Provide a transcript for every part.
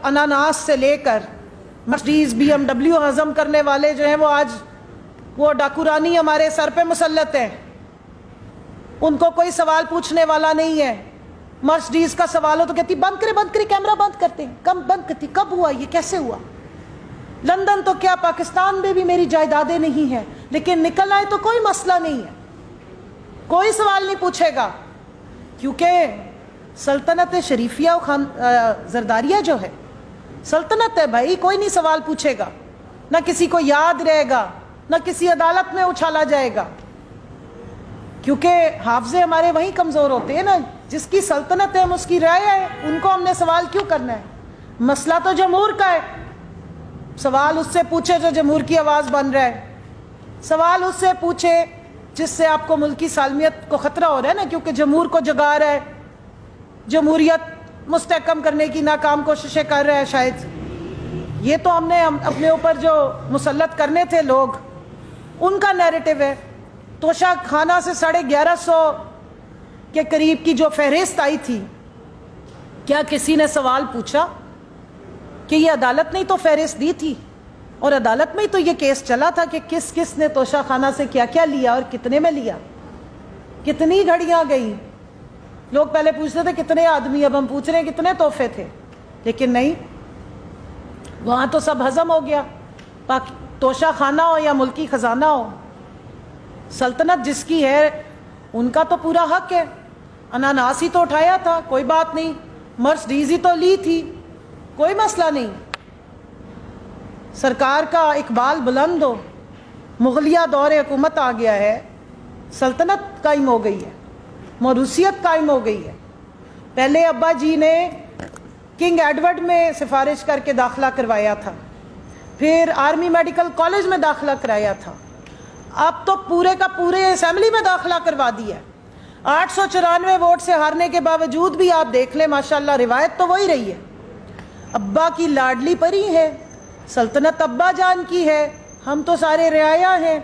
اناناس سے لے کر مرسیڈیز BMW ہضم کرنے والے جو ہیں وہ آج وہ ڈاکورانی ہمارے سر پہ مسلط ہیں، ان کو کوئی سوال پوچھنے والا نہیں ہے۔ مرسیڈیز کا سوال ہو تو کہتی بند کرے کیمرہ بند کرتے ہیں، کم بند کرتی، کب ہوا یہ، کیسے ہوا؟ لندن تو کیا پاکستان میں بھی میری جائیدادیں نہیں ہیں، لیکن نکل آئے تو کوئی مسئلہ نہیں ہے، کوئی سوال نہیں پوچھے گا، کیونکہ سلطنت شریفیہ و زرداریہ جو ہے سلطنت ہے بھائی، کوئی نہیں سوال پوچھے گا، نہ کسی کو یاد رہے گا، نہ کسی عدالت میں اچھالا جائے گا، کیونکہ حافظے ہمارے وہیں کمزور ہوتے ہیں نا، جس کی سلطنت ہے ہم اس کی رعایا ہے، ان کو ہم نے سوال کیوں کرنا ہے؟ مسئلہ تو جمہور کا ہے، سوال اس سے پوچھے جو جمہور کی آواز بن رہا ہے، سوال اس سے پوچھے جس سے آپ کو ملکی سالمیت کو خطرہ ہو رہا ہے نا، کیونکہ جمہور کو جگا رہا ہے، جمہوریت مستحکم کرنے کی ناکام کوششیں کر رہا ہے شاید۔ یہ تو ہم نے اپنے اوپر جو مسلط کرنے تھے لوگ، ان کا نیریٹو ہے۔ توشہ خانہ سے 1150 کے قریب کی جو فہرست آئی تھی، کیا کسی نے سوال پوچھا کہ یہ عدالت نے تو فہرست دی تھی، اور عدالت میں ہی تو یہ کیس چلا تھا کہ کس کس نے توشہ خانہ سے کیا کیا لیا اور کتنے میں لیا، کتنی گھڑیاں گئی۔ لوگ پہلے پوچھتے تھے کتنے آدمی، اب ہم پوچھ رہے ہیں کتنے تحفے تھے، لیکن نہیں، وہاں تو سب ہضم ہو گیا۔ توشہ خانہ ہو یا ملکی خزانہ ہو، سلطنت جس کی ہے ان کا تو پورا حق ہے۔ اناناس ہی تو اٹھایا تھا، کوئی بات نہیں، مرسیڈیز ہی تو لی تھی، کوئی مسئلہ نہیں۔ سرکار کا اقبال بلند ہو، مغلیہ دور حکومت آ گیا ہے، سلطنت قائم ہو گئی ہے، موروثیت قائم ہو گئی ہے۔ پہلے ابا جی نے کنگ ایڈورڈ میں سفارش کر کے داخلہ کروایا تھا، پھر آرمی میڈیکل کالج میں داخلہ کرایا تھا، اب تو پورے کا پورے اسمبلی میں داخلہ کروا دیا ہے۔ 894 ووٹ سے ہارنے کے باوجود بھی آپ دیکھ لیں ماشاءاللہ، روایت تو وہی رہی ہے، ابا کی لاڈلی پری ہے، سلطنت ابا جان کی ہے، ہم تو سارے رعایا ہیں،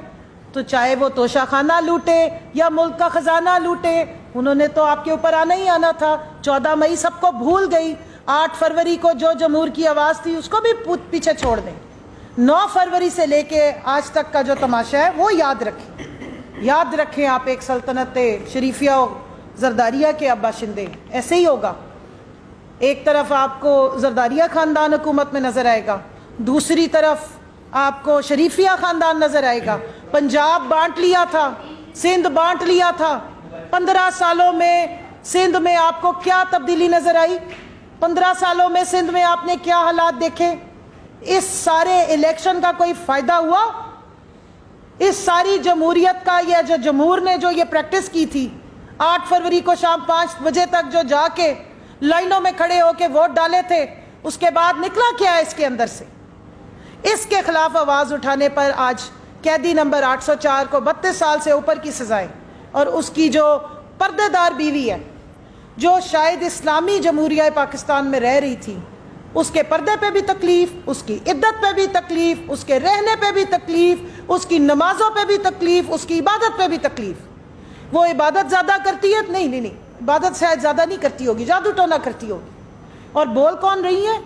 تو چاہے وہ توشہ خانہ لوٹے یا ملک کا خزانہ لوٹے، انہوں نے تو آپ کے اوپر آنا ہی آنا تھا۔ 14 مئی سب کو بھول گئی، 8 فروری کو جو جمہور کی آواز تھی اس کو بھی پیچھے چھوڑ دیں، 9 فروری سے لے کے آج تک کا جو تماشا ہے وہ یاد رکھیں آپ ایک سلطنت شریفیہ و زرداریہ کے ابا شندے، ایسے ہی ہوگا۔ ایک طرف آپ کو زرداریہ خاندان حکومت میں نظر آئے گا، دوسری طرف آپ کو شریفیہ خاندان نظر آئے گا۔ پنجاب بانٹ لیا تھا، سندھ بانٹ لیا تھا، 15 سالوں میں سندھ میں آپ کو کیا تبدیلی نظر آئی؟ 15 سالوں میں سندھ میں آپ نے کیا حالات دیکھے؟ اس سارے الیکشن کا کوئی فائدہ ہوا؟ اس ساری جمہوریت کا یہ جو جمہور نے جو یہ پریکٹس کی تھی، 8 فروری کو شام 5 بجے تک جو جا کے لائنوں میں کھڑے ہو کے ووٹ ڈالے تھے، اس کے بعد نکلا کیا ہے اس کے اندر سے؟ اس کے خلاف آواز اٹھانے پر آج قیدی نمبر 804 کو 32 سال سے اوپر کی سزائیں، اور اس کی جو پردے دار بیوی ہے جو شاید اسلامی جمہوریہ پاکستان میں رہ رہی تھی، اس کے پردے پہ بھی تکلیف، اس کی عدت پہ بھی تکلیف، اس کے رہنے پہ بھی تکلیف، اس کی نمازوں پہ بھی تکلیف، اس کی عبادت پہ بھی تکلیف۔ وہ عبادت زیادہ کرتی ہے؟ نہیں، عبادت شاید زیادہ نہیں کرتی ہوگی، جادو ٹونا کرتی ہوگی۔ اور بول کون رہی ہے؟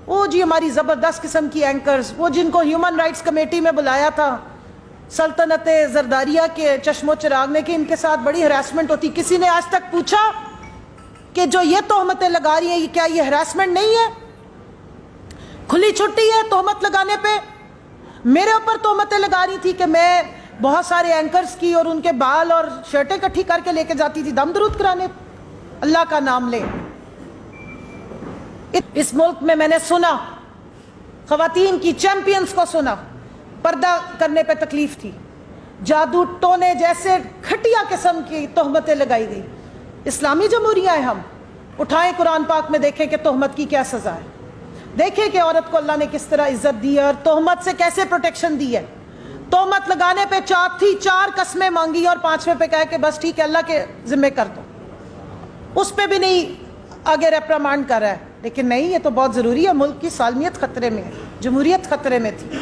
وہ جی ہماری زبردست قسم کی اینکرز، وہ جن کو ہیومن رائٹس کمیٹی میں بلایا تھا سلطنت زرداریہ کے چشم و چراغ نے کہ ان کے ساتھ بڑی ہراسمنٹ ہوتی۔ کسی نے آج تک پوچھا کہ جو یہ تہمتیں لگا رہی ہیں کیا یہ ہراسمنٹ نہیں ہے؟ کھلی چھٹی ہے تہمت لگانے پہ۔ میرے اوپر تہمتیں لگا رہی تھی کہ میں بہت سارے اینکرز کی اور ان کے بال اور شرٹیں اکٹھی کر کے لے کے جاتی تھی دم درود کرانے۔ اللہ کا نام لے، اس ملک میں نے سنا، خواتین کی چیمپئنز کو سنا، پردہ کرنے پہ تکلیف تھی، جادو ٹونے جیسے گھٹیا قسم کی تہمتیں لگائی گئی۔ اسلامی جمہوریہ ہے ہم، اٹھائیں قرآن پاک میں دیکھیں کہ تہمت کی کیا سزا ہے، دیکھیں کہ عورت کو اللہ نے کس طرح عزت دی ہے اور تہمت سے کیسے پروٹیکشن دی ہے۔ تہمت لگانے پہ چاک تھی، 4 قسمیں مانگی اور 5ویں پہ کہا کہ بس ٹھیک ہے اللہ کے ذمہ کر دو، اس پہ بھی نہیں آگے ریپرامانڈ کر رہا ہے۔ لیکن نہیں، یہ تو بہت ضروری ہے، ملک کی سالمیت خطرے میں ہے، جمہوریت خطرے میں تھی۔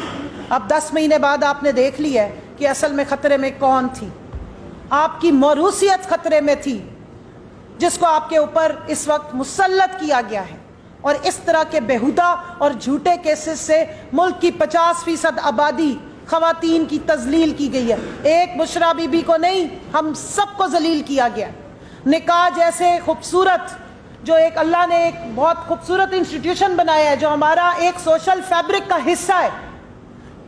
اب 10 مہینے بعد آپ نے دیکھ لیا ہے کہ اصل میں خطرے میں کون تھی۔ آپ کی موروثیت خطرے میں تھی، جس کو آپ کے اوپر اس وقت مسلط کیا گیا ہے، اور اس طرح کے بیہودہ اور جھوٹے کیسز سے ملک کی 50% آبادی خواتین کی تذلیل کی گئی ہے. ایک بشرا بی بی کو نہیں، ہم سب کو ذلیل کیا گیا. نکاح جیسے خوبصورت، جو ایک اللہ نے ایک بہت خوبصورت انسٹیٹیوشن بنایا ہے، جو ہمارا ایک سوشل فیبرک کا حصہ ہے،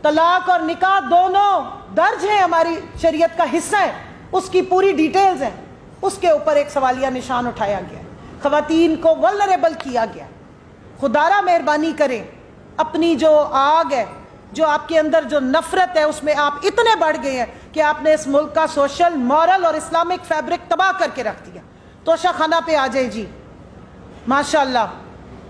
طلاق اور نکاح دونوں درج ہیں، ہماری شریعت کا حصہ ہے، اس کی پوری ڈیٹیلز ہیں، اس کے اوپر ایک سوالیہ نشان اٹھایا گیا ہے، خواتین کو ولنریبل کیا گیا. خدارہ مہربانی کریں، اپنی جو آگ ہے، جو آپ کے اندر جو نفرت ہے، اس میں آپ اتنے بڑھ گئے ہیں کہ آپ نے اس ملک کا سوشل، مورل اور اسلامک فیبرک تباہ کر کے رکھ دیا. توشہ خانہ پہ آ جائے جی، ماشاءاللہ.